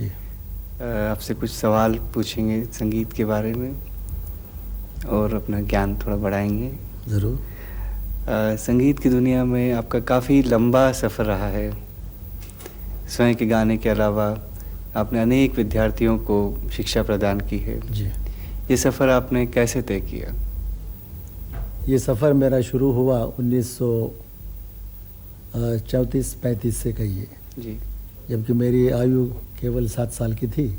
जी। आपसे कुछ सवाल पूछेंगे संगीत के बारे में और अपना ज्ञान थोड़ा बढ़ाएंगे। ज़रूर। संगीत की दुनिया में आपका काफ़ी लंबा सफ़र रहा है। स्वयं के गाने के अलावा आपने अनेक विद्यार्थियों को शिक्षा प्रदान की है। जी। ये सफ़र आपने कैसे तय किया? ये सफ़र मेरा शुरू हुआ 1934-35 से कहिए, जी। जबकि मेरी आयु केवल 7 साल की थी।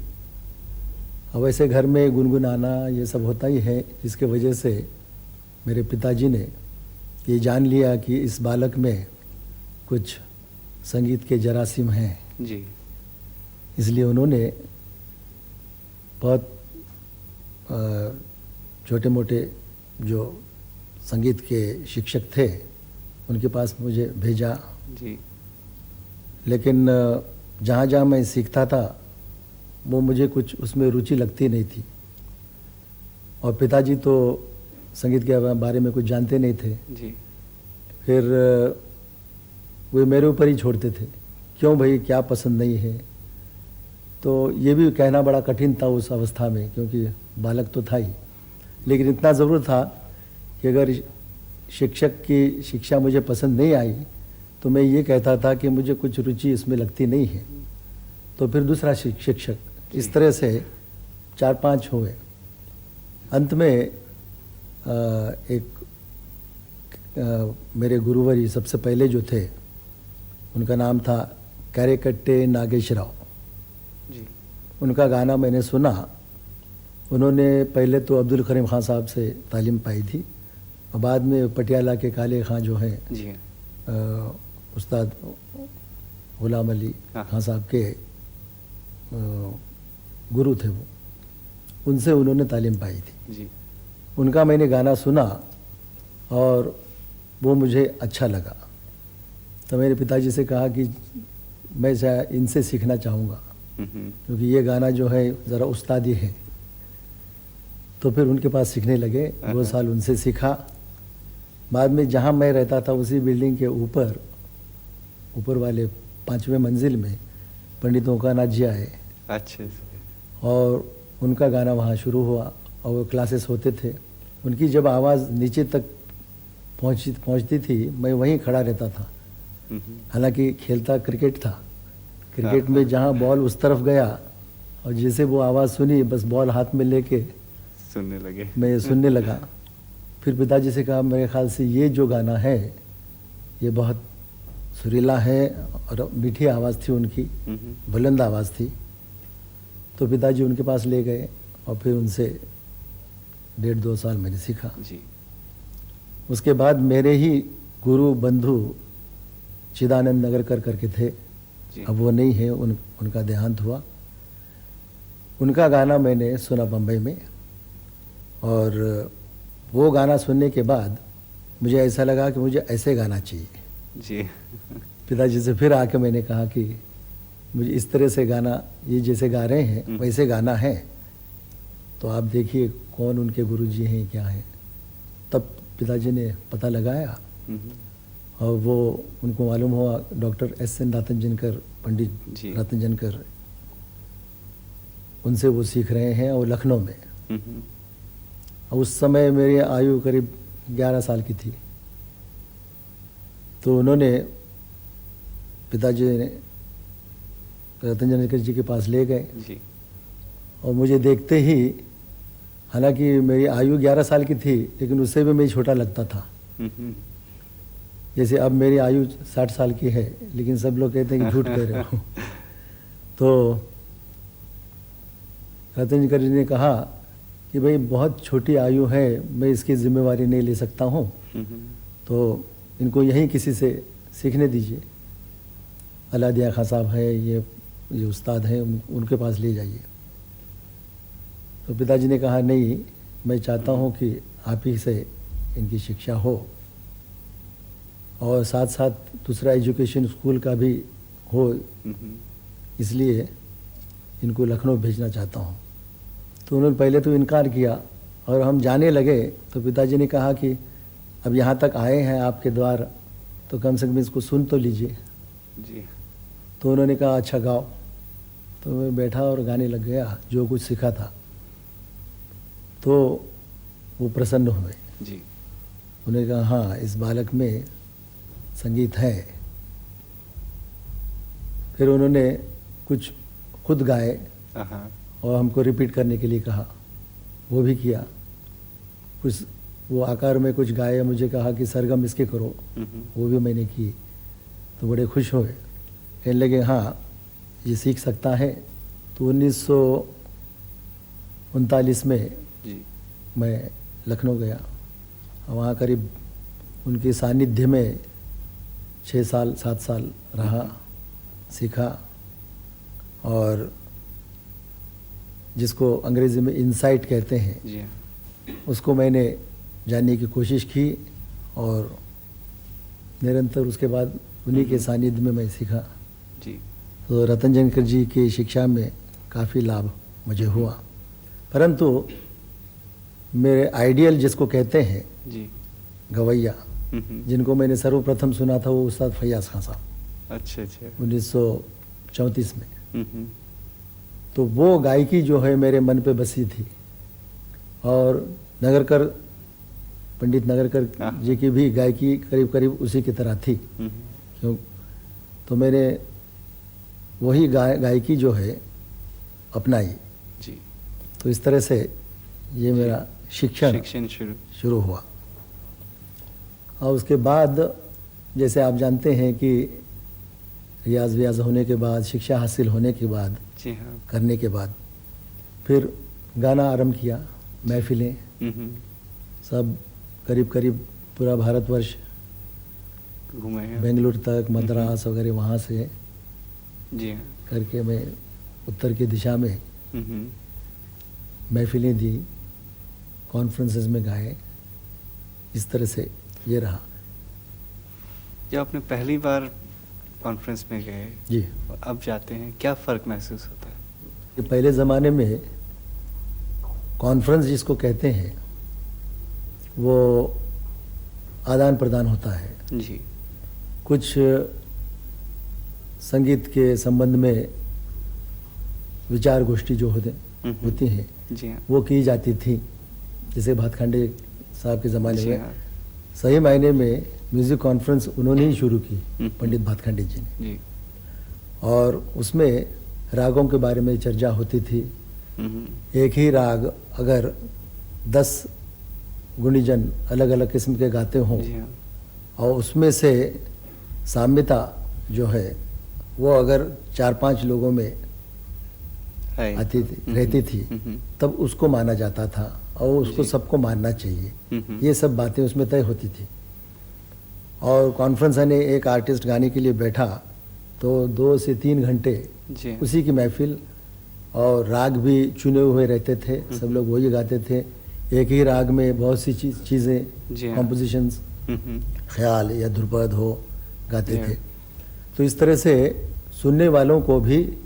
अब वैसे घर में गुनगुनाना ये सब होता ही है, जिसके वजह से मेरे पिताजी ने ये जान लिया कि इस बालक में कुछ संगीत के जरासीम हैं। जी। इसलिए उन्होंने बहुत छोटे मोटे जो संगीत के शिक्षक थे उनके पास मुझे भेजा। जी। लेकिन जहाँ जहाँ मैं सीखता था वो मुझे कुछ उसमें रुचि लगती नहीं थी, और पिताजी तो संगीत के बारे में कुछ जानते नहीं थे। जी। फिर वे मेरे ऊपर ही छोड़ते थे, क्यों भाई, क्या पसंद नहीं है। तो ये भी कहना बड़ा कठिन था उस अवस्था में, क्योंकि बालक तो था ही। लेकिन इतना ज़रूर था कि अगर शिक्षक की शिक्षा मुझे पसंद नहीं आई तो मैं ये कहता था कि मुझे कुछ रुचि इसमें लगती नहीं है, तो फिर दूसरा शिक्षक, इस तरह से 4-5 हुए। अंत में एक मेरे गुरुवरी सबसे पहले जो थे उनका नाम था कैरेकट्टे नागेश्वरराव। जी। उनका गाना मैंने सुना। उन्होंने पहले तो अब्दुल करीम खान साहब से तालीम पाई थी, और बाद में पटियाला के काले खां जो हैं, जी। उस्ताद गुलाम अली खान साहब के गुरु थे वो, उनसे उन्होंने तालीम पाई थी। जी। उनका मैंने गाना सुना और वो मुझे अच्छा लगा। तो मेरे पिताजी से कहा कि मैं इनसे सीखना चाहूँगा, क्योंकि ये गाना जो है ज़रा उस्तादी है। तो फिर उनके पास सीखने लगे, 2 साल उनसे सीखा। बाद में जहाँ मैं रहता था उसी बिल्डिंग के ऊपर वाले 5वें मंजिल में पंडित ओंकारनाथ जी आए। अच्छा। और उनका गाना वहाँ शुरू हुआ, और वो क्लासेस होते थे। उनकी जब आवाज़ नीचे तक पहुँचती थी, मैं वहीं खड़ा रहता था। हालांकि खेलता क्रिकेट था। क्रिकेट में जहाँ बॉल उस तरफ गया और जैसे वो आवाज़ सुनी, बस बॉल हाथ में लेके सुनने लगे। मैं सुनने लगा। फिर पिताजी से कहा, मेरे ख्याल से ये जो गाना है ये बहुत सुरीला है, और मीठी आवाज़ थी उनकी, बुलंद आवाज़ थी। तो पिताजी उनके पास ले गए और फिर उनसे 1.5-2 साल मैंने सीखा। जी। उसके बाद मेरे ही गुरु बंधु चिदानंद नगरकर करके थे, अब वो नहीं है, उनका देहांत हुआ। उनका गाना मैंने सुना बम्बई में, और वो गाना सुनने के बाद मुझे ऐसा लगा कि मुझे ऐसे गाना चाहिए। जी। पिताजी से फिर आके मैंने कहा कि मुझे इस तरह से गाना, ये जैसे गा रहे हैं वैसे गाना है, तो आप देखिए कौन उनके गुरुजी हैं, क्या हैं। तब पिताजी ने पता लगाया, और वो उनको मालूम हुआ डॉक्टर S.N. रतनजनकर, पंडित रतनजनकर, उनसे वो सीख रहे हैं, और लखनऊ में। उस समय मेरी आयु करीब 11 साल की थी। तो उन्होंने, पिताजी ने रतनजनकर जी के पास ले गए। जी। और मुझे देखते ही, हालांकि मेरी आयु 11 साल की थी, लेकिन उससे भी मैं छोटा लगता था। जैसे अब मेरी आयु 60 साल की है, लेकिन सब लोग कहते हैं कि झूठ कह रहे हो। तो रतनजनकर जी ने कहा कि भाई बहुत छोटी आयु है, मैं इसकी जिम्मेवारी नहीं ले सकता हूँ, तो इनको यहीं किसी से सीखने दीजिए। अलादिया खां साहब है, ये उस्ताद हैं, उनके पास ले जाइए। तो पिताजी ने कहा, नहीं, मैं चाहता हूँ कि आप ही से इनकी शिक्षा हो, और साथ साथ दूसरा एजुकेशन स्कूल का भी हो, इसलिए इनको लखनऊ भेजना चाहता हूँ। तो उन्होंने पहले तो इनकार किया, और हम जाने लगे तो पिताजी ने कहा कि अब यहाँ तक आए हैं आपके द्वार, तो कम से कम इसको सुन तो लीजिए। जी। तो उन्होंने कहा, अच्छा गाओ। तो मैं बैठा और गाने लग गया जो कुछ सीखा था। तो वो प्रसन्न हुए। जी। उन्होंने कहा हाँ, इस बालक में संगीत है। फिर उन्होंने कुछ खुद गाए हाँ। और हमको रिपीट करने के लिए कहा, वो भी किया। कुछ वो आकार में कुछ गाए, मुझे कहा कि सरगम इसके करो, वो भी मैंने की। तो बड़े खुश हुए, कहने लगे हाँ ये सीख सकता है। तो 1939 में जी। मैं लखनऊ गया, वहाँ करीब उनके सानिध्य में 6 साल 7 साल रहा, सीखा। और जिसको अंग्रेज़ी में इंसाइट कहते हैं, जी हाँ। उसको मैंने जानने की कोशिश की और निरंतर उसके बाद उन्हीं के सानिध्य में मैं सीखा। जी। तो रतन जनकर जी की शिक्षा में काफ़ी लाभ मुझे हुआ। परंतु मेरे आइडियल जिसको कहते हैं जी। गवैया, जिनको मैंने सर्वप्रथम सुना था, वो उस्ताद फैयाज़ खां साहब, अच्छा अच्छा। 1934 में। तो वो गायकी जो है मेरे मन पे बसी थी। और नगरकर, पंडित नगरकर जी की भी गायकी करीब करीब उसी की तरह थी। क्यों? तो मैंने वही गायकी जो है अपनाई। जी। तो इस तरह से ये मेरा शिक्षण शुरू हुआ। और उसके बाद जैसे आप जानते हैं कि रियाज व्याज होने के बाद, शिक्षा हासिल होने के बाद, जी हाँ, करने के बाद फिर गाना आरंभ किया, महफिलें सब करीब करीब पूरा भारतवर्ष घूमे हैं, बेंगलुरु तक, मद्रास वगैरह वहाँ से जी हाँ, करके मैं उत्तर की दिशा में महफिलें दी, कॉन्फ्रेंसेस में गाए। इस तरह से ये रहा। जब आपने पहली बार कॉन्फ्रेंस में गए जी, अब जाते हैं, क्या फ़र्क महसूस होता है? कि पहले ज़माने में कॉन्फ्रेंस जिसको कहते हैं वो आदान प्रदान होता है। जी। कुछ संगीत के संबंध में विचार गोष्ठी जो होती हैं, जी हाँ, वो की जाती थी। जैसे भातखंडे साहब के ज़माने जी में हाँ, सही मायने में म्यूज़िक कॉन्फ्रेंस उन्होंने ही शुरू की, पंडित भातखंडे जी ने। जी। और उसमें रागों के बारे में चर्चा होती थी। एक ही राग अगर 10 गुणीजन अलग अलग किस्म के गाते हों, जी हाँ, और उसमें से साम्यता जो है वो अगर 4-5 लोगों में है। आती थी, रहती थी, तब उसको माना जाता था और उसको सबको मानना चाहिए। ये सब बातें उसमें तय होती थी। और कॉन्फ्रेंस ने एक आर्टिस्ट गाने के लिए बैठा तो 2 से 3 घंटे जी हाँ, उसी की महफिल, और राग भी चुने हुए रहते थे, सब लोग वही गाते थे। एक ही राग में बहुत सी चीज़ें, जी हाँ, कॉम्पोजिशंस, ख्याल या ध्रुपद हो गाते जी थे। हाँ, तो इस तरह से सुनने वालों को भी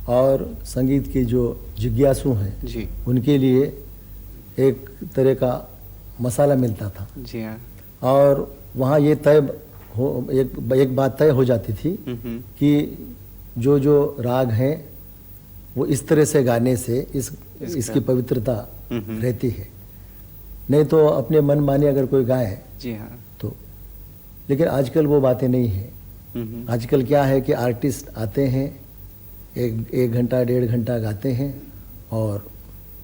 और संगीत के जो जिज्ञासु हैं जी, उनके लिए एक तरह का मसाला मिलता था। जी हाँ, और वहाँ ये तय हो, एक बात तय हो जाती थी कि जो जो राग हैं वो इस तरह से गाने से इसकी पवित्रता रहती है। नहीं तो अपने मन माने अगर कोई गाए जी हाँ, तो, लेकिन आजकल वो बातें नहीं हैं। आजकल क्या है कि आर्टिस्ट आते हैं, एक घंटा 1.5 घंटा गाते हैं और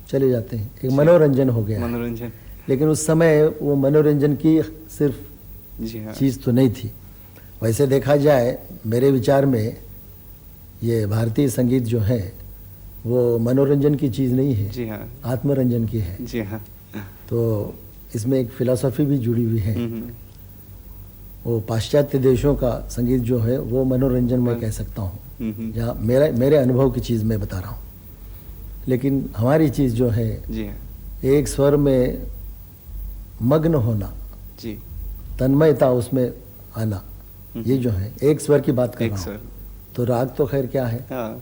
चले जाते हैं। एक मनोरंजन हो गया है। मनोरंजन, लेकिन उस समय वो मनोरंजन की सिर्फ जी हाँ, चीज़ तो नहीं थी। वैसे देखा जाए मेरे विचार में ये भारतीय संगीत जो है वो मनोरंजन की चीज़ नहीं है, जी हाँ, आत्मरंजन की है। जी हाँ, तो इसमें एक फिलॉसफी भी जुड़ी हुई है। वो पाश्चात्य देशों का संगीत जो है वो मनोरंजन मैं कह सकता हूँ, जहाँ मेरे अनुभव की चीज़ मैं बता रहा हूँ। लेकिन हमारी चीज़ जो है जी हाँ, एक स्वर में मग्न होना, जी, तन्मयता उसमें आना, ये जो है एक स्वर की बात कर एक रहा हूँ। स्वर, तो राग तो खैर क्या है। हाँ,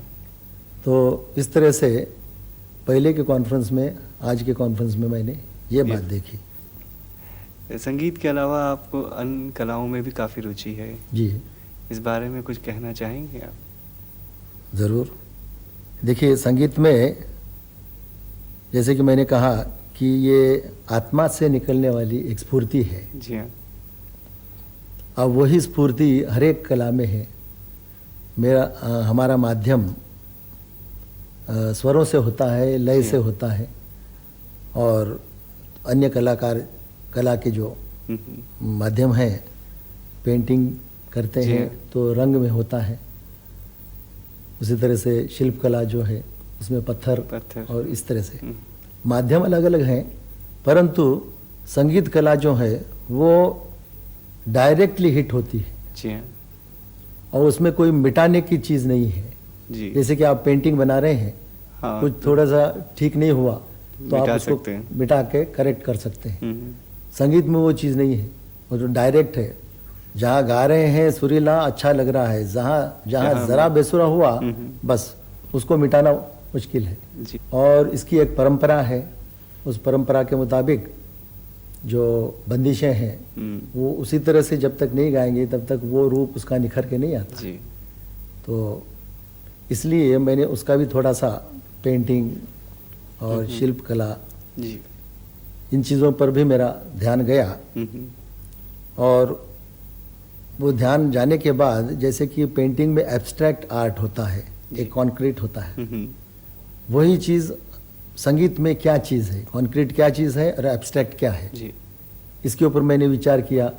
तो इस तरह से पहले के कॉन्फ्रेंस में, आज के कॉन्फ्रेंस में मैंने ये बात देखी। संगीत के अलावा आपको अन्य कलाओं में भी काफ़ी रुचि है, जी इस बारे में कुछ कहना चाहेंगे आप? ज़रूर। देखिए, संगीत में जैसे कि मैंने कहा कि ये आत्मा से निकलने वाली एक स्फूर्ति है। जी हाँ। अब वही स्फूर्ति हर एक कला में है। हमारा माध्यम स्वरों से होता है, लय से होता है, और अन्य कला के जो माध्यम हैं, पेंटिंग करते हैं तो रंग में होता है। उसी तरह से शिल्प कला जो है उसमें पत्थर और इस तरह से माध्यम अलग अलग हैं, परंतु संगीत कला जो है वो डायरेक्टली हिट होती है। जी हाँ। और उसमें कोई मिटाने की चीज़ नहीं है। जी। जैसे कि आप पेंटिंग बना रहे हैं, हाँ, कुछ थोड़ा सा ठीक नहीं हुआ तो आप उसको सकते हैं। मिटा के करेक्ट कर सकते हैं। संगीत में वो चीज़ नहीं है, वो जो डायरेक्ट है। जहाँ गा रहे हैं सुरीला अच्छा लग रहा है, जहाँ ज़रा बेसुरा हुआ बस उसको मिटाना मुश्किल है। जी। और इसकी एक परंपरा है, उस परंपरा के मुताबिक जो बंदिशें हैं वो उसी तरह से जब तक नहीं गाएंगे तब तक वो रूप उसका निखर के नहीं आता। जी। तो इसलिए मैंने उसका भी थोड़ा सा पेंटिंग और शिल्प कला, जी, इन चीज़ों पर भी मेरा ध्यान गया। और वो ध्यान जाने के बाद, जैसे कि पेंटिंग में एब्स्ट्रैक्ट आर्ट होता है, एक कॉन्क्रीट होता है, वही चीज़ संगीत में क्या चीज़ है, कॉन्क्रीट क्या चीज़ है और एब्स्ट्रैक्ट क्या है, जी। इसके ऊपर मैंने विचार किया,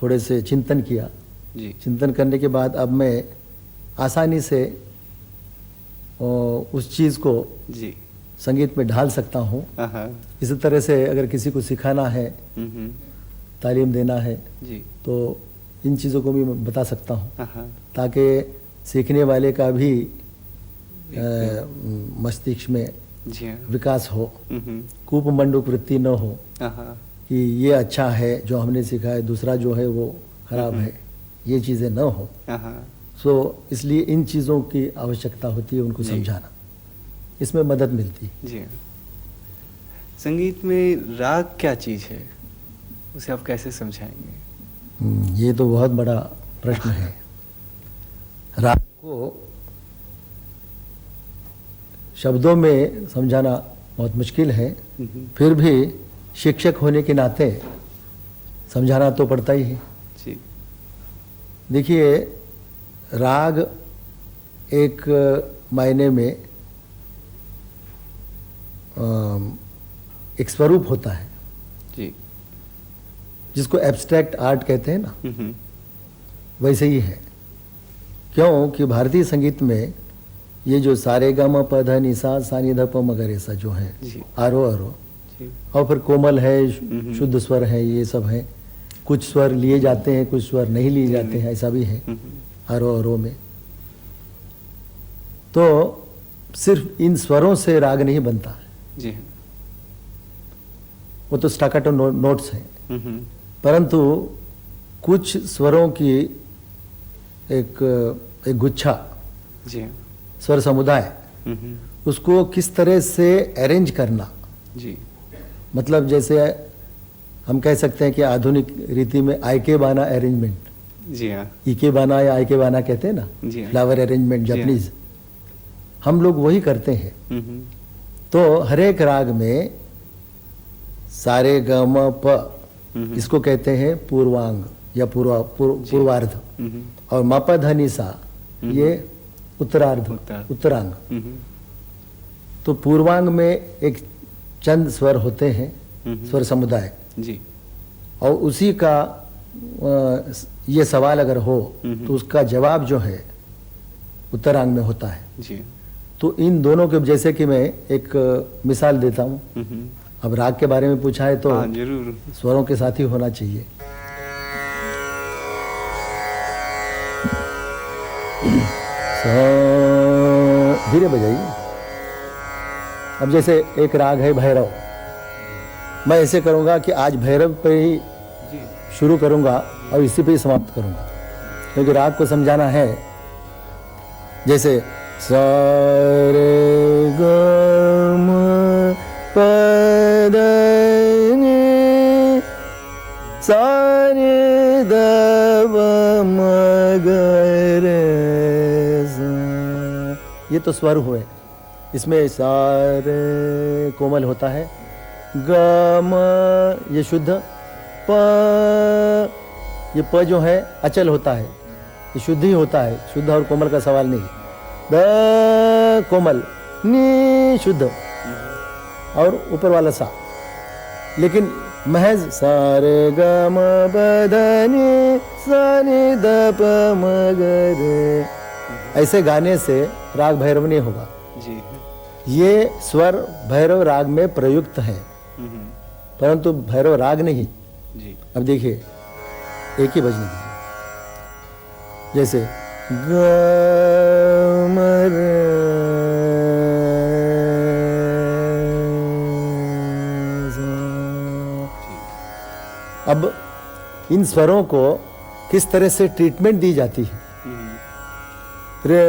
थोड़े से चिंतन किया। जी। चिंतन करने के बाद अब मैं आसानी से उस चीज़ को जी। संगीत में ढाल सकता हूँ। हाँ। इसी तरह से अगर किसी को सिखाना है, तालीम देना है, जी। तो इन चीज़ों को भी मैं बता सकता हूँ, हाँ। ताकि सीखने वाले का भी मस्तिष्क में जी हाँ। विकास हो, कूप मंडूक वृत्ति न हो कि ये अच्छा है जो हमने सीखा है, दूसरा जो है वो खराब है, ये चीज़ें न हो। सो इसलिए इन चीज़ों की आवश्यकता होती है, उनको समझाना, इसमें मदद मिलती है। जी हाँ। संगीत में राग क्या चीज़ है, उसे आप कैसे समझाएंगे? ये तो बहुत बड़ा प्रश्न है। राग को शब्दों में समझाना बहुत मुश्किल है, फिर भी शिक्षक होने के नाते समझाना तो पड़ता ही है। जी। देखिए, राग एक मायने में एक स्वरूप होता है, जी, जिसको एब्स्ट्रैक्ट आर्ट कहते हैं ना, वैसे ही है। क्यों कि भारतीय संगीत में ये जो सारे ग म प ध नि सा सा नि ध प म ग रे सा जो है, आरोह और फिर कोमल है, शुद्ध स्वर है, ये सब है। कुछ स्वर लिए जाते हैं, कुछ स्वर नहीं लिए जाते हैं, ऐसा भी है आरोह में। तो सिर्फ इन स्वरों से राग नहीं बनता है, जी, वो तो स्टाकाटो नोट्स हैं, परंतु कुछ स्वरों की एक गुच्छा, जी, स्वर समुदाय, उसको किस तरह से अरेंज करना, जी, मतलब जैसे हम कह सकते हैं कि आधुनिक रीति में आइके बाना अरेंजमेंट, जी हाँ, ईके बाना या आइके बाना कहते हैं ना, जी हाँ, फ्लावर अरेंजमेंट जापानीज, हम लोग वही करते हैं। तो हर एक राग में सारे ग म प, इसको कहते हैं पूर्वांग या पूर्वार्ध, और म प ध नि सा ये उत्तरांग। तो पूर्वांग में एक चंद स्वर होते हैं, स्वर समुदाय, जी, और उसी का ये सवाल अगर हो तो उसका जवाब जो है उत्तरांग में होता है। जी। तो इन दोनों के, जैसे कि मैं एक मिसाल देता हूँ, अब राग के बारे में पूछा है तो हाँ, जरूर, स्वरों के साथ ही होना चाहिए। धीरे बजाइए। अब जैसे एक राग है भैरव, मैं ऐसे करूँगा कि आज भैरव पे ही शुरू करूँगा और इसी पे ही समाप्त करूँगा, क्योंकि राग को समझाना है। जैसे सा रे ग म प ध नि सा रे ध प म ग रे सा, ये तो स्वर हुए, इसमें सारे कोमल होता है, ग म ये शुद्ध, प ये प जो है अचल होता है, ये शुद्ध ही होता है, शुद्ध और कोमल का सवाल नहीं। द कोमल, नी शुद्ध और ऊपर वाला सा, लेकिन महज सारे ग म प ध नि सा नि द प म ग रे, ऐसे गाने से राग भैरव नहीं होगा। जी। ये स्वर भैरव राग में प्रयुक्त है, परंतु भैरव राग नहीं। जी। अब देखिए एक ही बजने दीजिए, जैसे ग म रे सा। अब इन स्वरों को किस तरह से ट्रीटमेंट दी जाती है। रे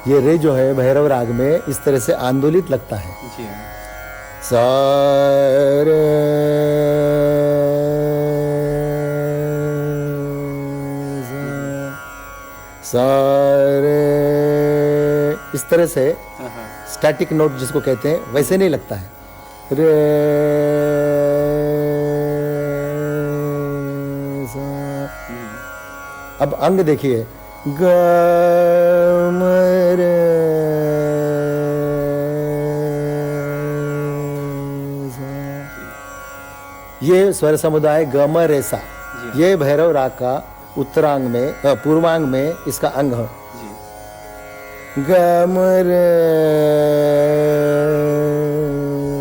ये रे जो है भैरव राग में इस तरह से आंदोलित लगता है। जी। सा रे सा रे, इस तरह से स्टैटिक नोट जिसको कहते हैं वैसे नहीं लगता है। रे सा। अब अंग देखिए, ग म रे सा। ये स्वर समुदाय ग म रे सा, ये भैरव राग का उत्तरांग में पूर्वांग में इसका अंग है। ग म रे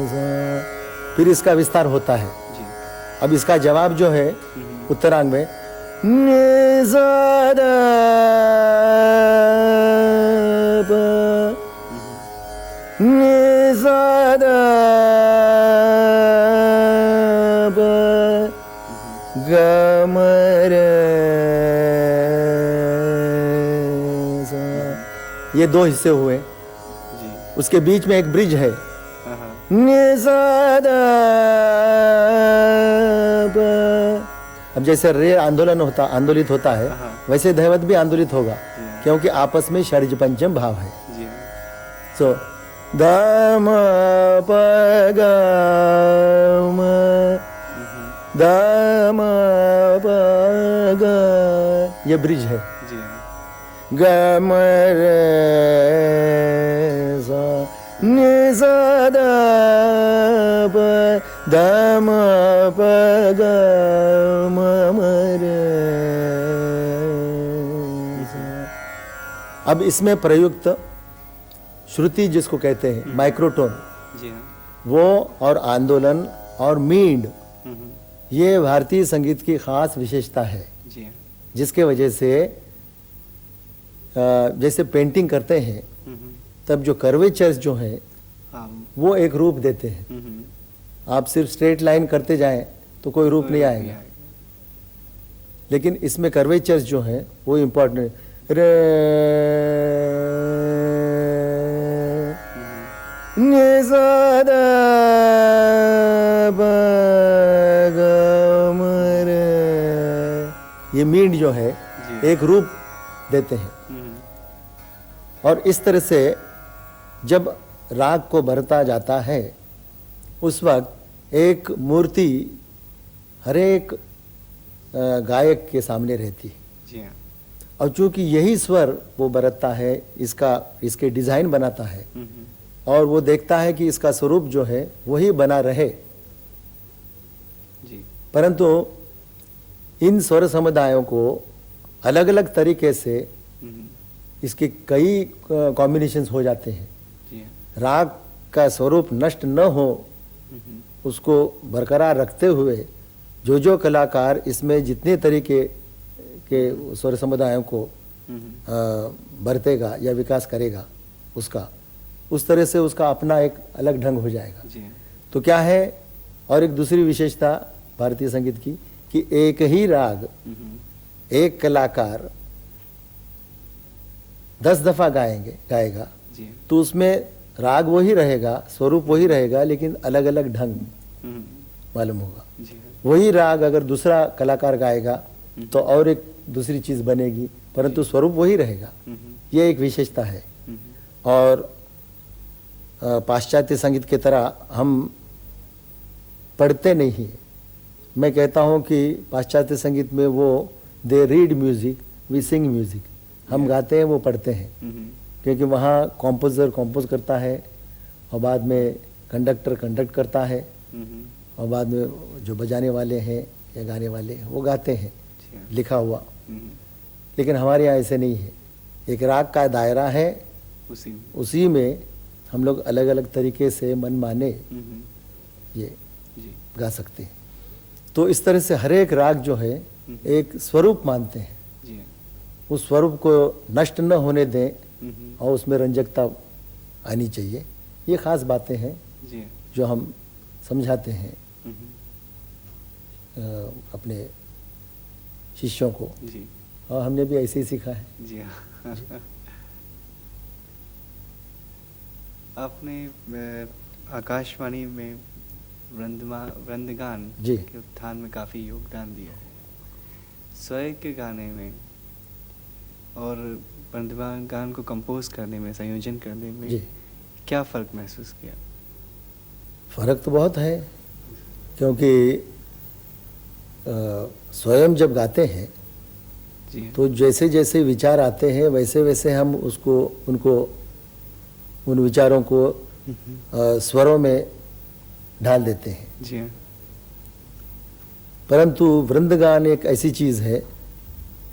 सा, फिर इसका विस्तार होता है। अब इसका जवाब जो है उत्तरांग में नि सा द प, नि सा द प, ग म रे सा। ये दो हिस्से हुए, उसके बीच में एक ब्रिज है, नि सा द प। अब जैसे रे आंदोलित होता है, वैसे दैवत भी आंदोलित होगा, क्योंकि आपस में षड्ज पंचम भाव है। सो द म प ग म, द म प ग, ये ब्रिज है। ग म रे सा, नि सा द प, द म प ग म म रे सा। अब इसमें प्रयुक्त श्रुति जिसको कहते हैं माइक्रोटोन, वो और आंदोलन और मींड, ये भारतीय संगीत की खास विशेषता है, जिसके वजह से जैसे पेंटिंग करते हैं तब जो कर्वेचर्स जो हैं वो एक रूप देते हैं। आप सिर्फ स्ट्रेट लाइन करते जाएं तो कोई रूप नहीं आएगा, लेकिन इसमें कर्वेचर्स जो हैं वो इम्पोर्टेंट। रे नि सा द प ग म रे, ये मींड जो है एक रूप देते हैं। और इस तरह से जब राग को भरता जाता है उस वक्त एक मूर्ति हर एक गायक के सामने रहती है। और चूंकि यही स्वर वो बरतता है, इसके डिजाइन बनाता है, और वो देखता है कि इसका स्वरूप जो है वही बना रहे। परंतु इन स्वर समुदायों को अलग अलग तरीके से इसके कई कॉम्बिनेशंस हो जाते हैं। राग का स्वरूप नष्ट न हो, उसको बरकरार रखते हुए जो कलाकार इसमें जितने तरीके के स्वर समुदायों को बरतेगा या विकास करेगा, उसका उस तरह से उसका अपना एक अलग ढंग हो जाएगा। तो क्या है, और एक दूसरी विशेषता भारतीय संगीत की कि एक ही राग एक कलाकार 10 दफा गाएगा तो उसमें राग वही रहेगा, स्वरूप वही रहेगा, लेकिन अलग अलग ढंग मालूम होगा। वही राग अगर दूसरा कलाकार गाएगा तो और एक दूसरी चीज़ बनेगी, परंतु स्वरूप वही रहेगा। ये एक विशेषता है। और पाश्चात्य संगीत की तरह हम पढ़ते नहीं हैं। मैं कहता हूँ कि पाश्चात्य संगीत में वो they read music, we sing music. हम गाते हैं, वो पढ़ते हैं, क्योंकि वहाँ कॉम्पोज़र कंपोज करता है और बाद में कंडक्टर कंडक्ट करता है और बाद में जो बजाने वाले हैं या गाने वाले हैं वो गाते हैं लिखा हुआ। लेकिन हमारे यहाँ ऐसे नहीं है। एक राग का दायरा है, उसी में हम लोग अलग अलग तरीके से मन माने ये गा सकते हैं। तो इस तरह से हर एक राग जो है एक स्वरूप मानते हैं। उस स्वरूप को नष्ट न होने दें और उसमें रंजकता आनी चाहिए। ये खास बातें हैं जो हम समझाते हैं अपने शिष्यों को, और हमने भी ऐसे ही सीखा है। जी हाँ। आपने आकाशवाणी में वृंदगान जी के उत्थान में काफ़ी योगदान दिया है। स्वयं के गाने में और वृंदगान को कंपोज करने में, संयोजन करने में जी क्या फ़र्क महसूस किया? फ़र्क तो बहुत है, क्योंकि स्वयं जब गाते हैं तो जैसे जैसे विचार आते हैं वैसे वैसे हम उनको उन विचारों को स्वरों में ढाल देते हैं। जी हाँ। परंतु वृंदगान एक ऐसी चीज़ है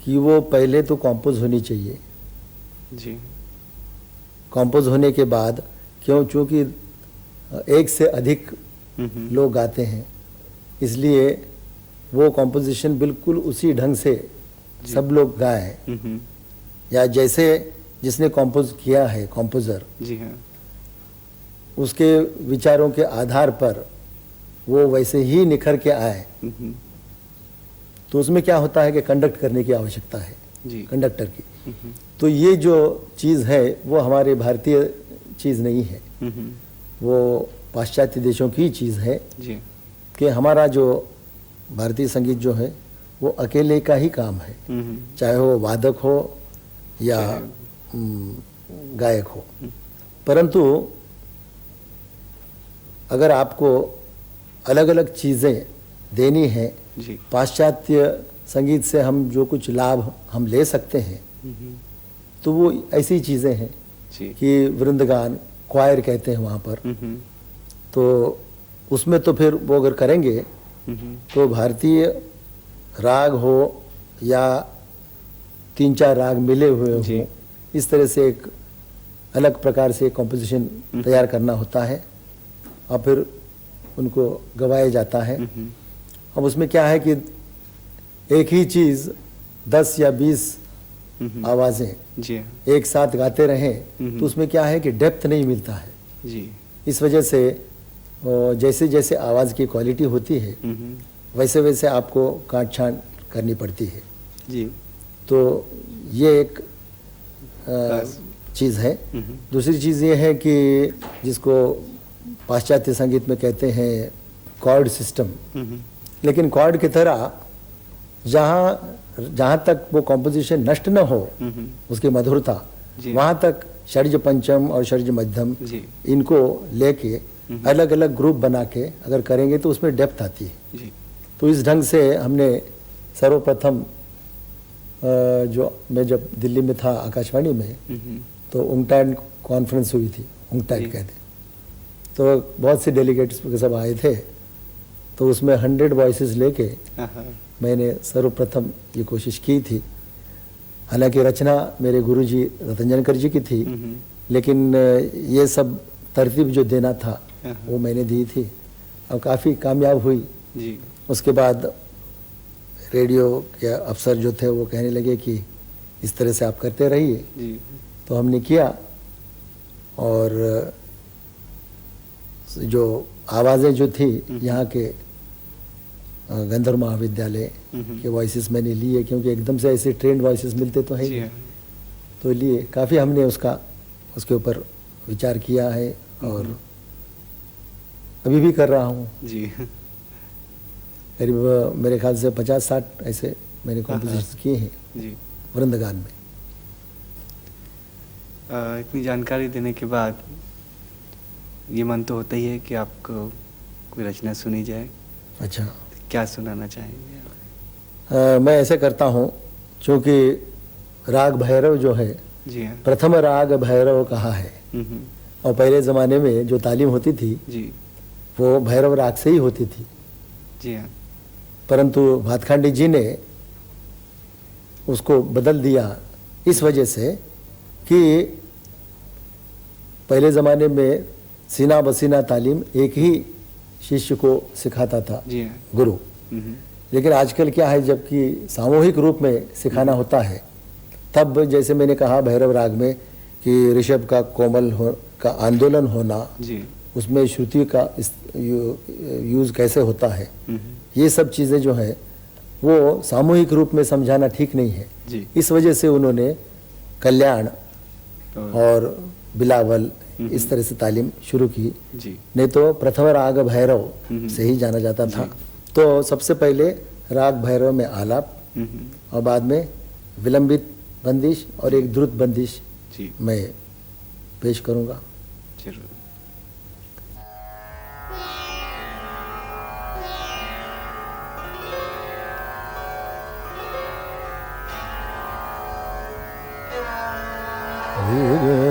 कि वो पहले तो कंपोज होनी चाहिए। जी। कंपोज होने के बाद क्योंकि एक से अधिक लोग गाते हैं, इसलिए वो कंपोजिशन बिल्कुल उसी ढंग से सब लोग गाएं, या जैसे जिसने कंपोज किया है कंपोज़र, जी हाँ, उसके विचारों के आधार पर वो वैसे ही निखर के आए। तो उसमें क्या होता है कि कंडक्ट करने की आवश्यकता है जी। कंडक्टर की। तो ये जो चीज़ है वो हमारे भारतीय चीज़ नहीं है, वो पाश्चात्य देशों की चीज़ है जी। कि हमारा जो भारतीय संगीत जो है वो अकेले का ही काम है, चाहे वो वादक हो या गायक हो। परंतु अगर आपको अलग अलग चीज़ें देनी हैं, पाश्चात्य संगीत से हम जो कुछ लाभ हम ले सकते हैं तो वो ऐसी चीज़ें हैं कि वृंदगान, क्वायर कहते हैं वहाँ पर, तो उसमें तो फिर वो अगर करेंगे तो भारतीय राग हो या 3-4 राग मिले हुए हों, इस तरह से एक अलग प्रकार से कंपोजिशन तैयार करना होता है और फिर उनको गवाया जाता है। अब उसमें क्या है कि एक ही चीज़ 10 या 20 आवाज़ें एक साथ गाते रहें तो उसमें क्या है कि डेप्थ नहीं मिलता है जी। इस वजह से जैसे जैसे आवाज़ की क्वालिटी होती है वैसे वैसे आपको काट छांट करनी पड़ती है जी। तो ये एक चीज़ है। दूसरी चीज़ ये है कि जिसको पाश्चात्य संगीत में कहते हैं कॉर्ड सिस्टम, लेकिन कॉर्ड की तरह जहाँ तक वो कॉम्पोजिशन नष्ट न हो उसकी मधुरता, वहाँ तक षड्ज पंचम और षड्ज मध्यम इनको लेके अलग अलग ग्रुप बना के अगर करेंगे तो उसमें डेप्थ आती है जी। तो इस ढंग से हमने सर्वप्रथम जो मैं जब दिल्ली में था आकाशवाणी में तो उंगटान कॉन्फ्रेंस हुई थी, उंगटान कहते, तो बहुत से डेलीगेट्स सब आए थे, तो उसमें 100 वॉइसेस लेके मैंने सर्वप्रथम ये कोशिश की थी। हालांकि रचना मेरे गुरुजी रतनजनकर जी की थी, लेकिन ये सब तरतीब जो देना था वो मैंने दी थी और काफ़ी कामयाब हुई जी। उसके बाद रेडियो के अफसर जो थे वो कहने लगे कि इस तरह से आप करते रहिए, तो हमने किया और जो आवाज़ें जो थी यहाँ के गंधर्व महाविद्यालय के वॉइसेस मैंने लिए, क्योंकि एकदम से ऐसे ट्रेंड वॉइसेस मिलते तो हैं, तो लिए काफ़ी हमने उसके ऊपर विचार किया है और अभी भी कर रहा हूँ जी। करीब मेरे ख्याल से 50-60 ऐसे मैंने कॉम्पोजिशन किए हैं। जी। वृंदगान में। इतनी जानकारी देने के बाद ये मन तो होता ही है कि आपको कोई रचना सुनी जाए। अच्छा, क्या सुनाना चाहेंगे आप? मैं ऐसे करता हूँ, क्योंकि राग भैरव जो है, जी हाँ। प्रथम राग भैरव कहा है, हम्म, और पहले ज़माने में जो तालीम होती थी जी। वो भैरव राग से ही होती थी। जी हाँ। परंतु भातखंडी जी ने उसको बदल दिया इस वजह से कि पहले ज़माने में सीना बसीना तालीम एक ही शिष्य को सिखाता था, जी हाँ। गुरु। हम्म, लेकिन आजकल क्या है, जबकि सामूहिक रूप में सिखाना होता है, तब जैसे मैंने कहा भैरव राग में कि ऋषभ का कोमल का आंदोलन होना, जी। उसमें श्रुति का यूज़ कैसे होता है, ये सब चीज़ें जो है वो सामूहिक रूप में समझाना ठीक नहीं है। जी। इस वजह से उन्होंने कल्याण और बिलावल इस तरह से तालीम शुरू की। जी। नहीं तो प्रथम राग भैरव से ही जाना जाता था। तो सबसे पहले राग भैरव में आलाप, और बाद में विलंबित बंदिश और एक द्रुत बंदिश जी। मैं पेश करूँगा। जरूर। Re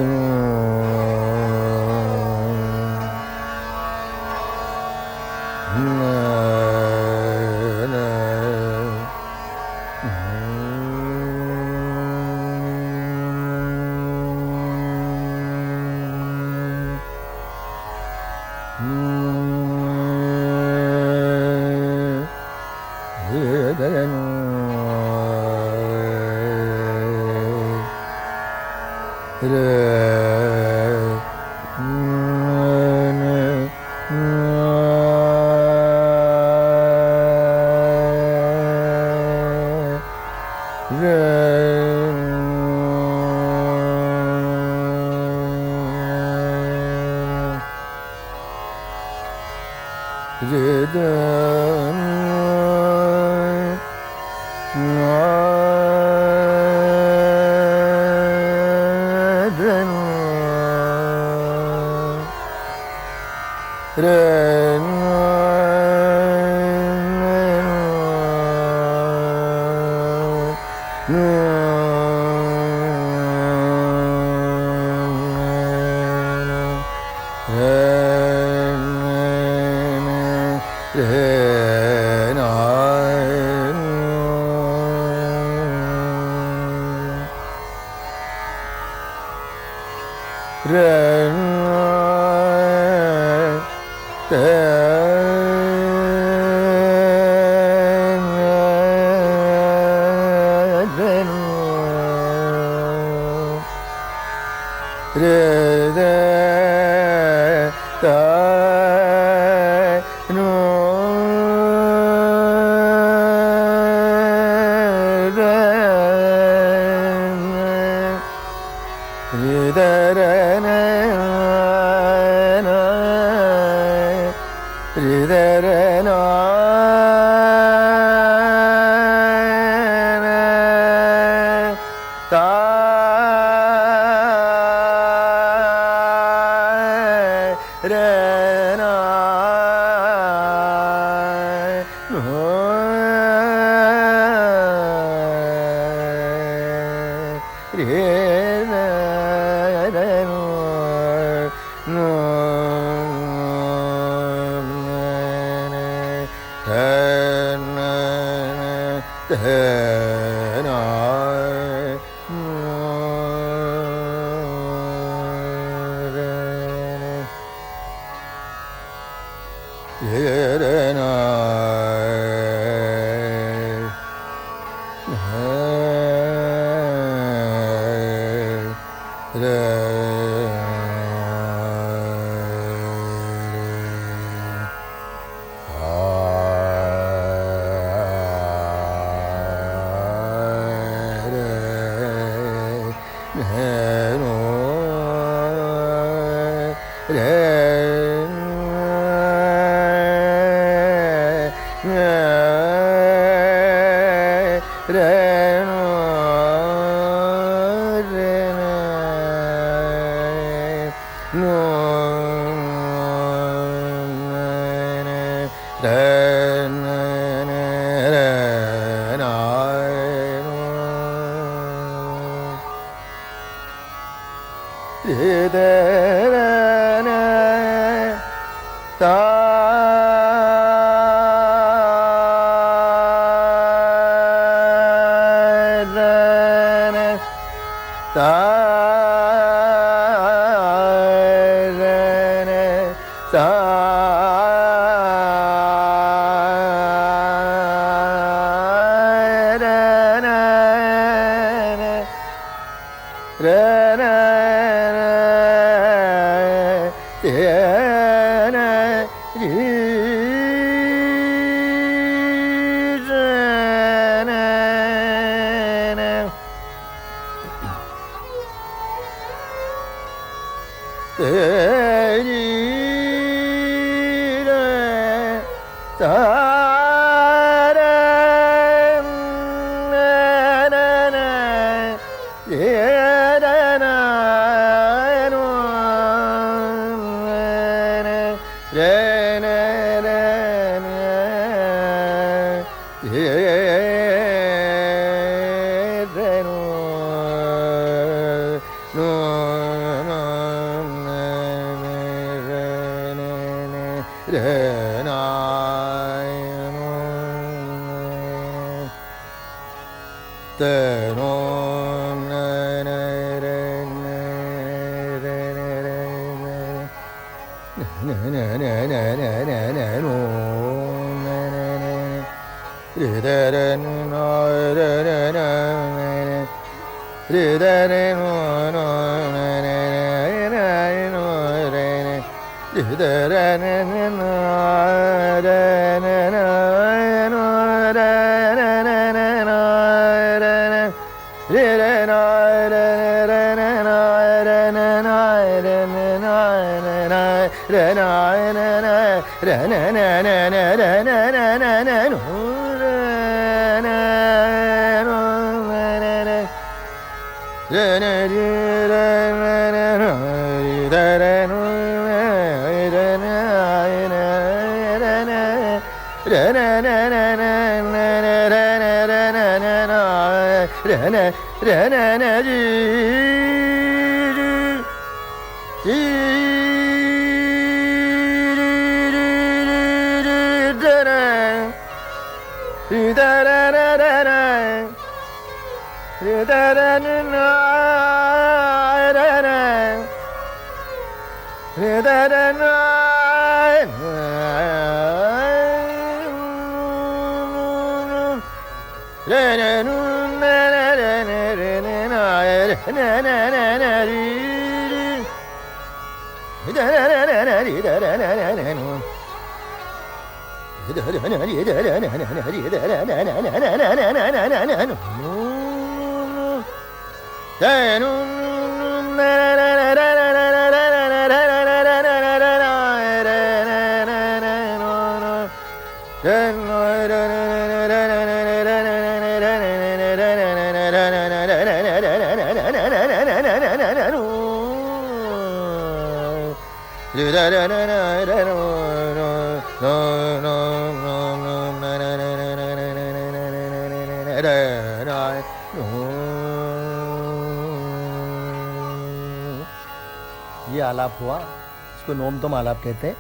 ये आलाप हुआ, इसको नोमतम आलाप कहते हैं।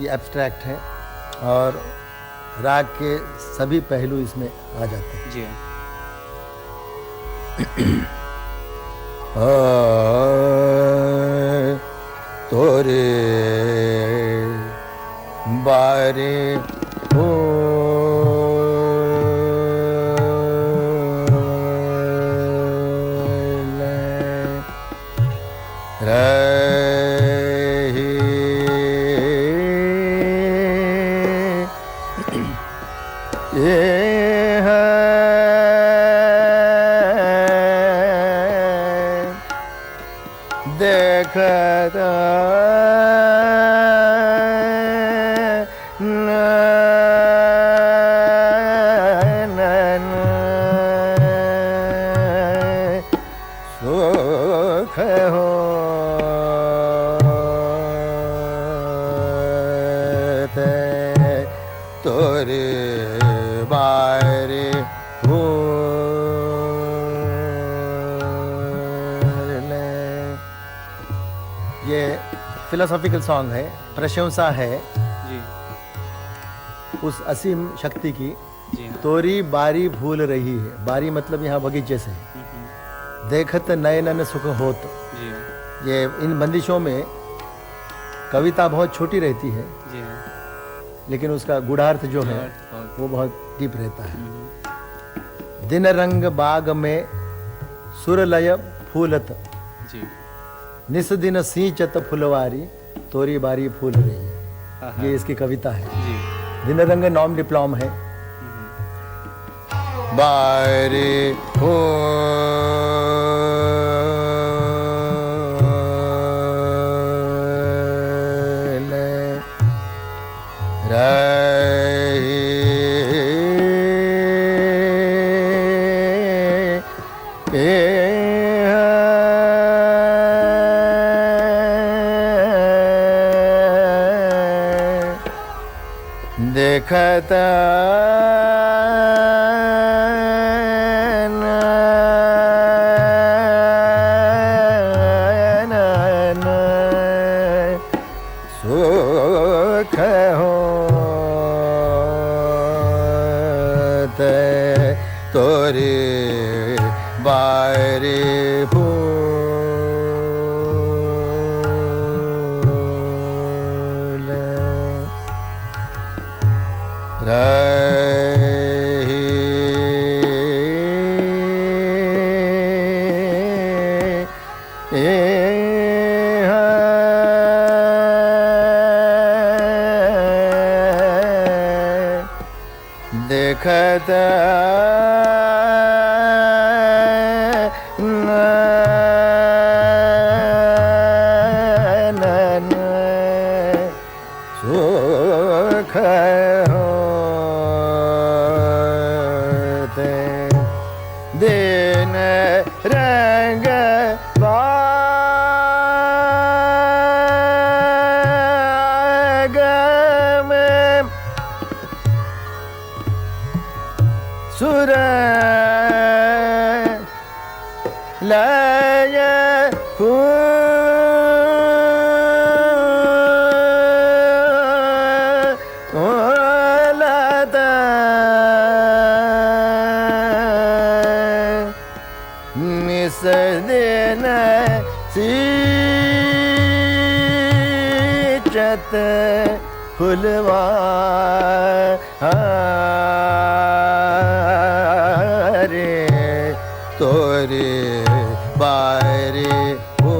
ये एब्स्ट्रैक्ट है और राग के सभी पहलू इसमें आ जाते हैं। जी तोरे बारे हो ये फिलोसॉफिकल सॉन्ग है, प्रशंसा है जी उस असीम शक्ति की। जी हाँ। तोरी बारी फूल रही है, बारी मतलब यहाँ बगीचे से, देखत नयनन सुख होत। जी हाँ। ये इन बंदिशों में कविता बहुत छोटी रहती है, जी हाँ। लेकिन उसका गूढ़ार्थ जो है बहुत- वो बहुत डीप रहता है। दिन रंग बाग में सुरलय फूलत, जी निस दिन सींचत फुलवारी, तोरी बारी फूल रही है। हाँ, ये इसकी कविता है। जी दिन रंग नॉम डिप्लॉम है। बारी फूल देखत सुख होत तोरी बारी फूल देखत सुख होते दिन रंग बाग में सुर लय फूलत निस दिन सींचत फुलवारी, तोरी बारी फूल।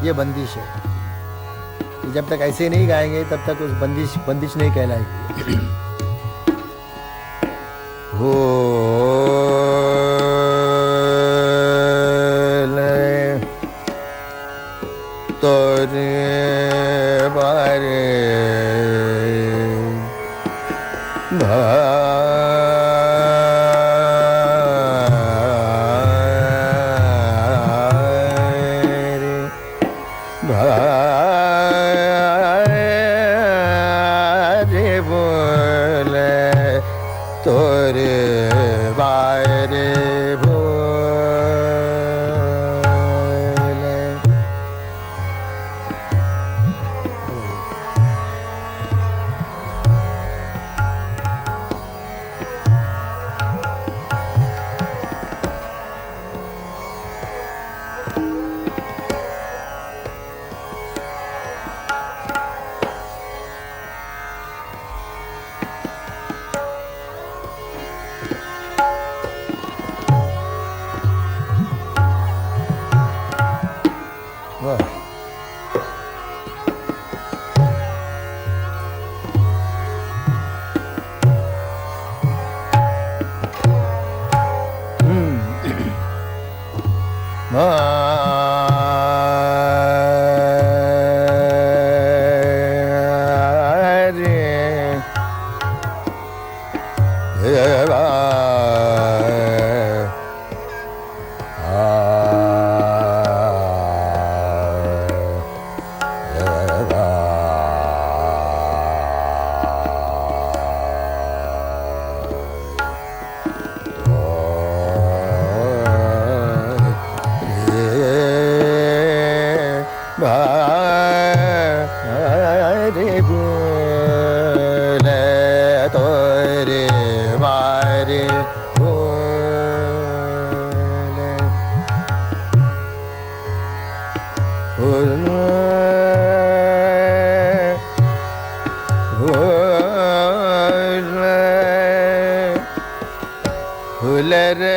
ये बंदिश है। जब तक ऐसे नहीं गाएंगे तब तक उस बंदिश नहीं कहलाएगी। हो तोरे बारे भारे बोले तोरे बारे बोले। वाह। बारे फूल रे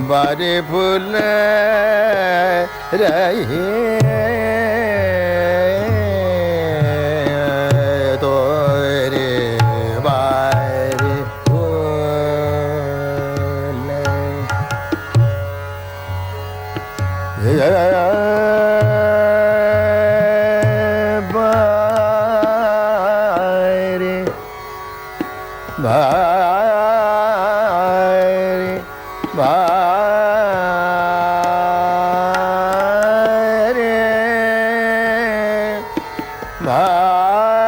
बारे फूल रही तोरे बारे फूल बारे बारे बारे बारे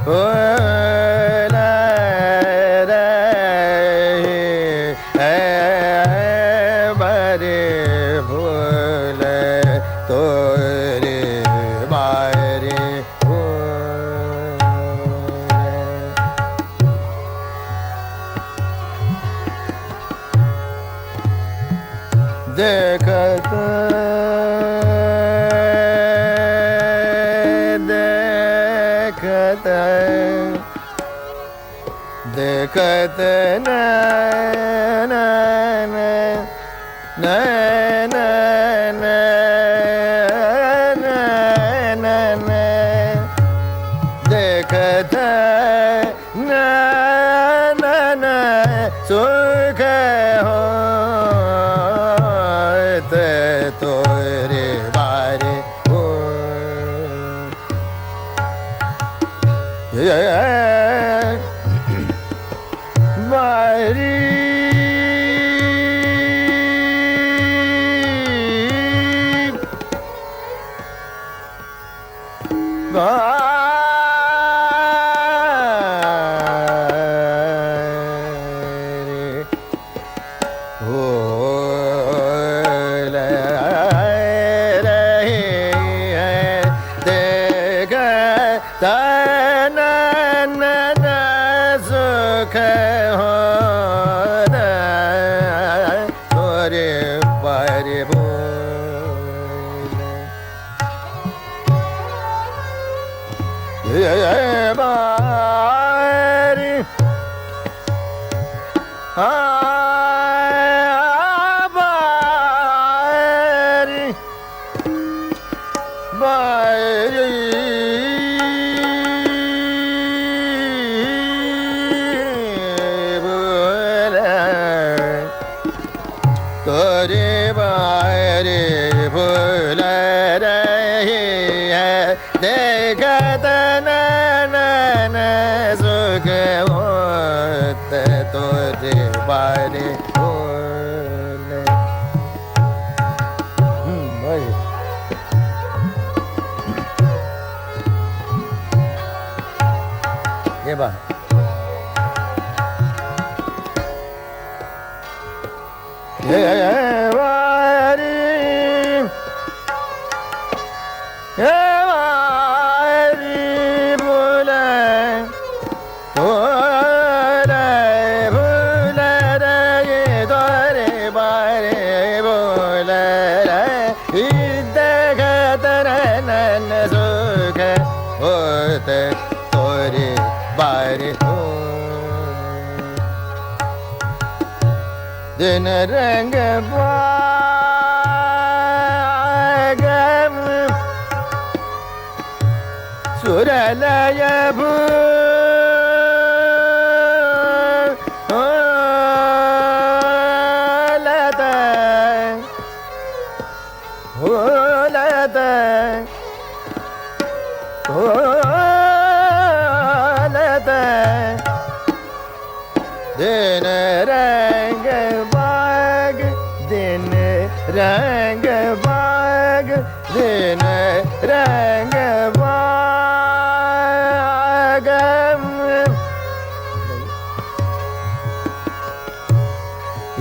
फूल रे बारे फूल तोरे बारे देखत देखत देखत न न न न न न न न देखत न न न सुख हो तोरे बारे बारी सुख हो तोरे बारे बारी बारी बारी तोरे बारे फूल रही है देखत न न न सुख होत तोरे बारे फूल ये बात बारी बारी फूल फूल फूल रे तोरे बारे फूल रे देखत न सुख होत तोरे बारे दिन रंग बागम सुरलय भूलत भूलत भूलत दिन रंग बाग दिन रंग बाग दिन रंग बाग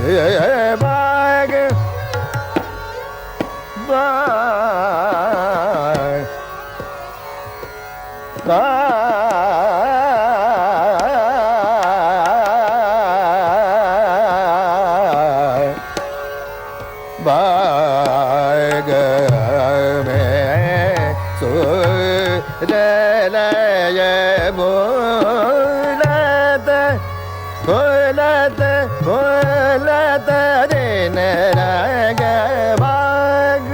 बाग बाग में सुरलय बोलत बोलत बोलत दिन रंग बाग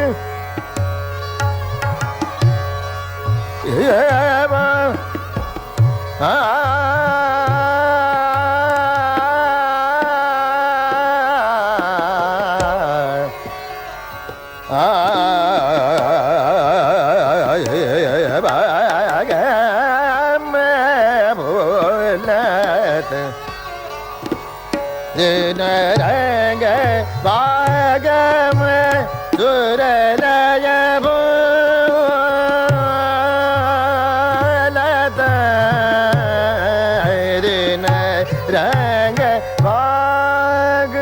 दिन रंग बाग में सुरलय बोलत दिन रंग बाग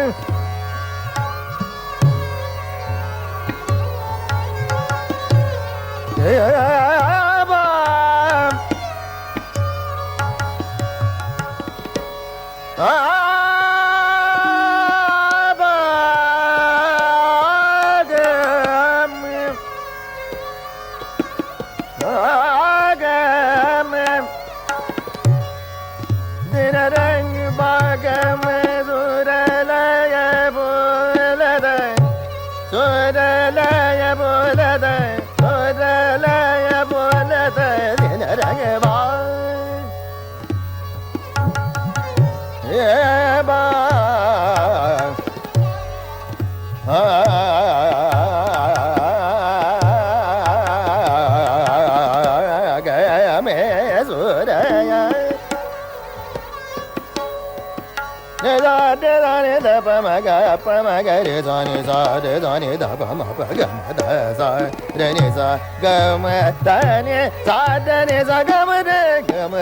दिन रंग बाग में सुरलय बोलत सुरलय बोलत सुरलय बोलत दिन रंग बाग गया में सुरया ने द प म ग रे सा नि सा रे सा नि द प म प ग म ध सा रे नि सा ग म ध नि सा द नि सा ग म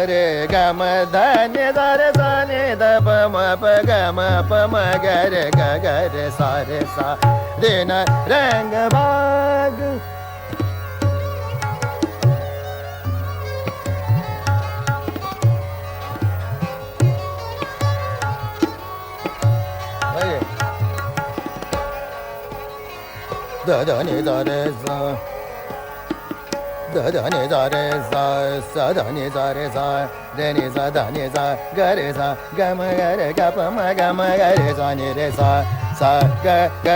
रे ग म ध नि सा रे सा नि द प म प ग म प म ग रे सा दिन रंग बाग द ध नि द रे सा द ध नि द रे सा सा ध नि द रे सा रे नि सा ध नि सा ग रे सा ग म ग रे ग प म ग म ग रे सा नि रे सा सा ग ग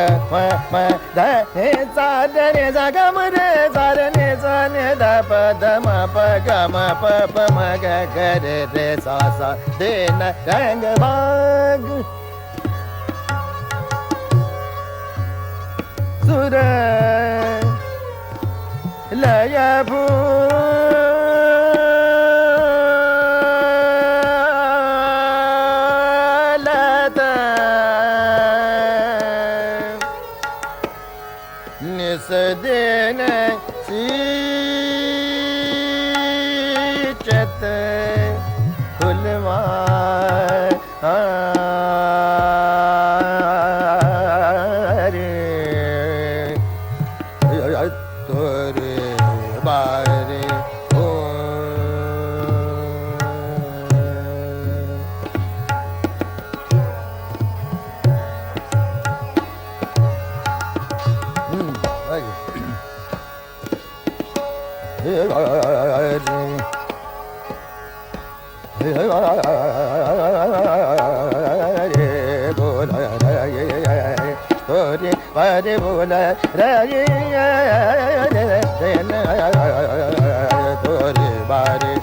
म ध नि सा द नि सा ग म रे सा रे नि सा नि द प द म प ग म प प म ग ग रे सा सा दिन रंग बाग सुर लय बोलत निस दिन सींचत फुलवा तोरे बारे हो तोरे बारे बोला रे तोरे बारे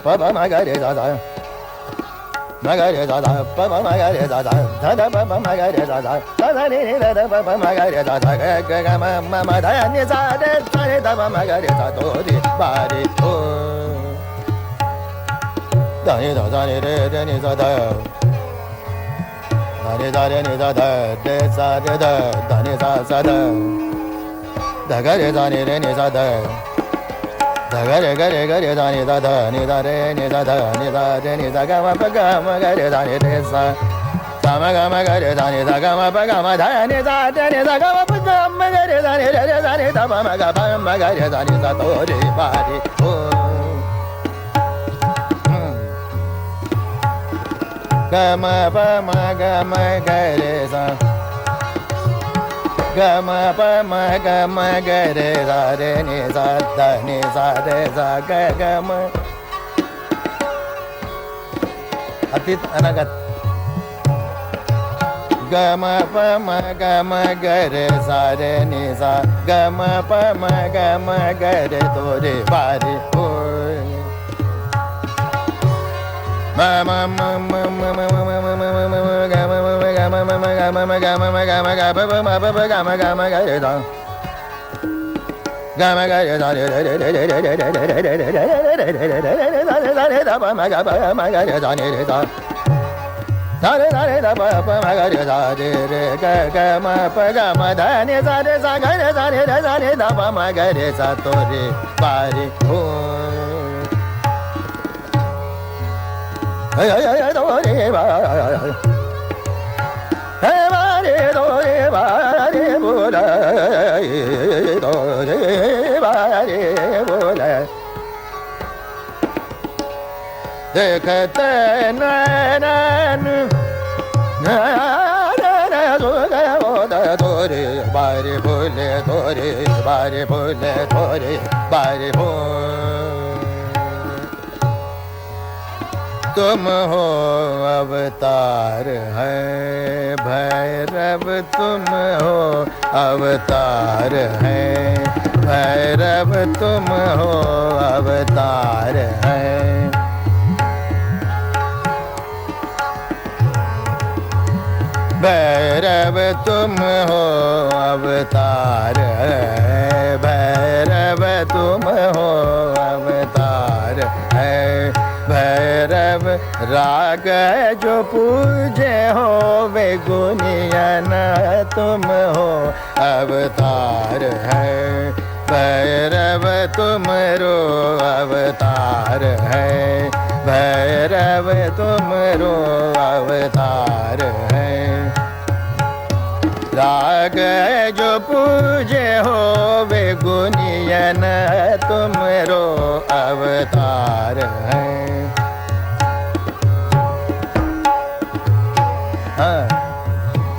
Papa magare dada magare dada papa magare dada dada papa magare dada dada ni dada papa magare dada ga ga ma da ni za de sa ni da papa magare dada do di ba di o da ni da za ni re de ni za da रे सा रे नि सा ध रे सा रे ध ध नि सा सा ध ध ग रे सा नि रे नि सा ध ध ग रे ग रे ग रे सा नि सा ध नि सा रे नि सा ध नि सा रे नि सा ग म प ग म ग रे सा नि रे सा सा म ग म ग रे सा नि सा ग म प ग म ध नि सा रे नि सा ग म प ग म ग रे सा नि रे रे सा नि ध म म ग प म ग रे सा नि सा तो रे पा रे ओ ग म प म ग म ग रे सा ग म प म ग म ग रे सा रे नि सा ध नि सा रे सा ग ग म अतीत अनागत ग म प म ग म ग रे सा रे नि सा ग म प म ग म ग रे तो रे पा रे ओ म म म म म म म ग म म ग म म ग म म ग म म ग म ग प प म प प ग म ग म ग रे सा ग म ग रे सा रे रे रे रे रे रे रे रे रे रे रे रे रे रे रे रे रे रे सा प म ग प म ग रे सा नि रे सा सा रे सा रे सा प प म ग रे सा रे रे ग ग म प ग म ध नि सा रे सा ग रे सा रे रे सा रे ध प म ग रे सा तो रे पा रे ओ hey hey hey do re ba hey ba re do re ba re bu la do re ba re bu la देखते नैनन ना ना दो रे बारे बोले थोरे बारे बोले थोरे बारे बोले तुम हो अवतार है भैरव तुम हो अवतार है भैरव तुम हो अवतार है भैरव तुम हो अवतार है भैरव तुम हो अवतार है भैरव राग जो पूजे हो वे गुनियन तुम हो अवतार है भैरव तुम रो अवतार है भैरव तुम रो अवतार है राग जो पूजे हो वे गुनियन तुम रो अवतार है हाँ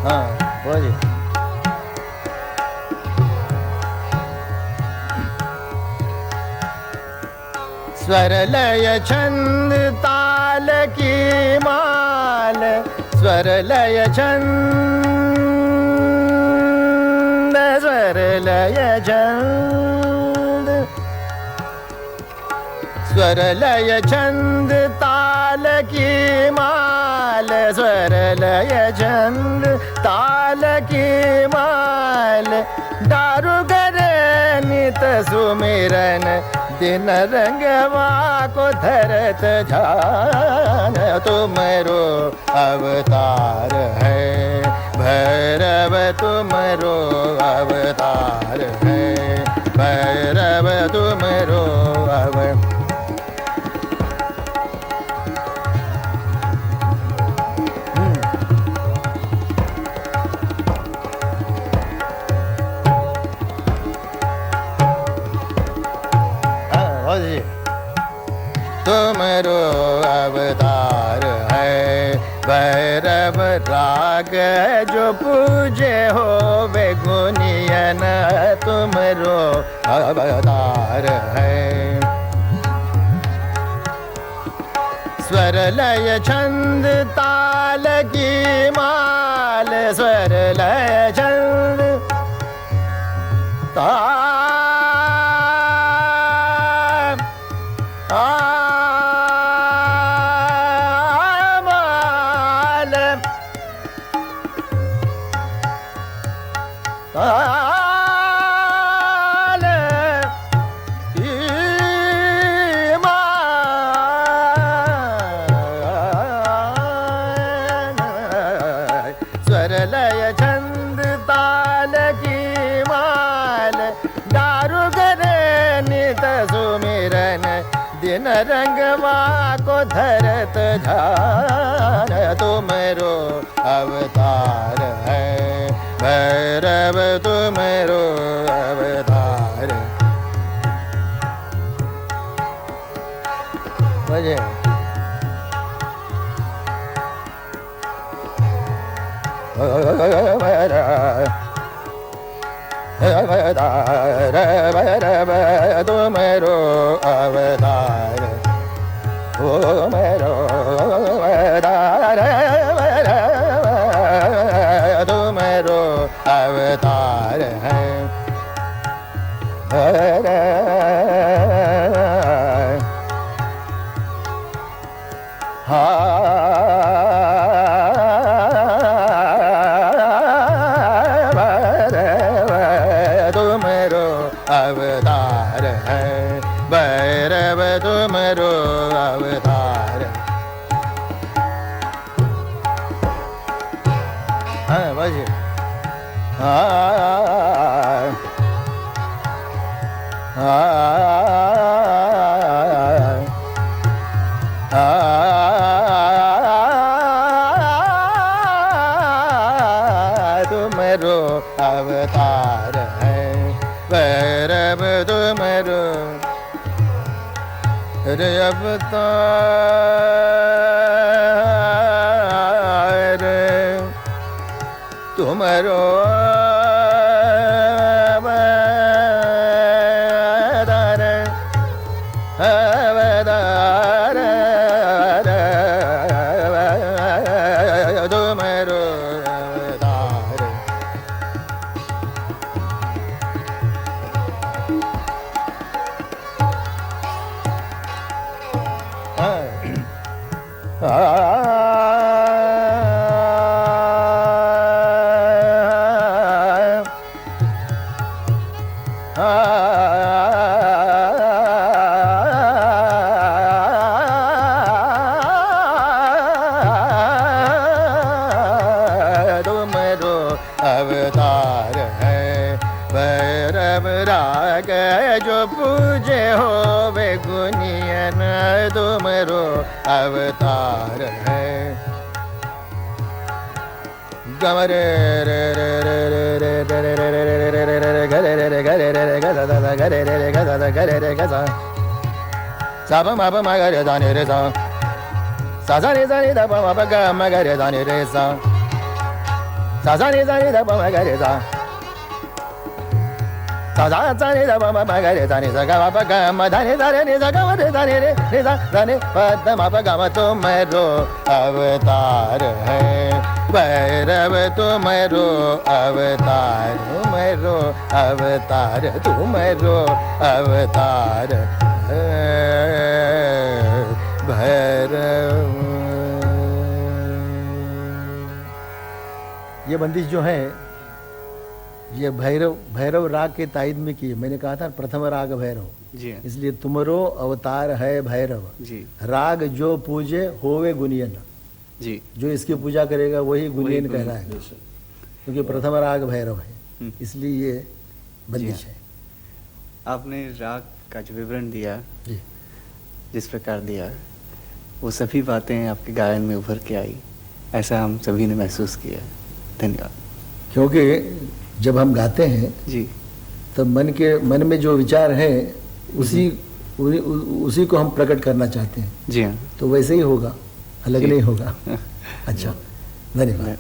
हाँ बोलिए स्वर लय छंद ताल की माल स्वर लय छंद स्वर लय छंद स्वर लय छंद ताल की माल स्वर लय छंद ताल की माल दारू करे नित सुमिरन दिन रंगवा को धरत ध्यान तुमरो अवतार है भैरव तुमरो अवतार है भैरव तुमरो अवतार तुमरो अवतार है भैरव राग जो पूजे हो वे गुनियन तुमरो अवतार है स्वर लय छंद ताल की माल स्वर लय छंद ताल रंगवा को धरत झार तुमरो अवतार है भैरव तुमरो अवतार बजे अवतार भैरव तुमरो अवतार ओ मेरो अवतार भैरव तुमरो अवतार है तुमरो अवतार है भैरव तुमरो अवतार हाँ बजे तुमरो अवतार है भैरव तुमरो रे अवतार तुमरो अवतार अवतार तुमरो अवतार तुमरो अवतार है भैरव राग जो पूजे हो वे गुनियन तुमरो अवतार है गमरे रे रे रे रे रे रे रे रे रे रे रे रे गरे रे रे गरे रे रे गदा दा गरे रे रे गदा दा गरे रे गदा साब माब मगरे दाने रे सा सा सा रे सा रे दा प ग मगरे दाने रे सा सा सा रे सा रे दा प मगरे सा सा सा सा रे दा प मगरे दाने सा ग प ग म दाने दा रे सा ग म रे दाने रे सा दाने प द म प ग म तुमरो अवतार है भैरव तुमरो अवतार तुमरो अवतार तुमरो अवतार है भैरव। ये बंदिश जो है ये भैरव राग के तायद में की है। मैंने कहा था प्रथम राग भैरव जी इसलिए तुमरो अवतार है भैरव जी राग जो पूजे होवे गुनियन जी जो इसकी पूजा करेगा वही गुनियन कहलाएगा क्योंकि प्रथम राग भैरव है इसलिए ये बंदिश है। आपने राग का जो विवरण दिया जी जिस प्रकार दिया वो सभी बातें आपके गायन में उभर के आई ऐसा हम सभी ने महसूस किया। धन्यवाद। क्योंकि जब हम गाते हैं जी तो मन में जो विचार है उसी को हम प्रकट करना चाहते हैं जी हाँ तो वैसे ही होगा अलग नहीं होगा। अच्छा धन्यवाद।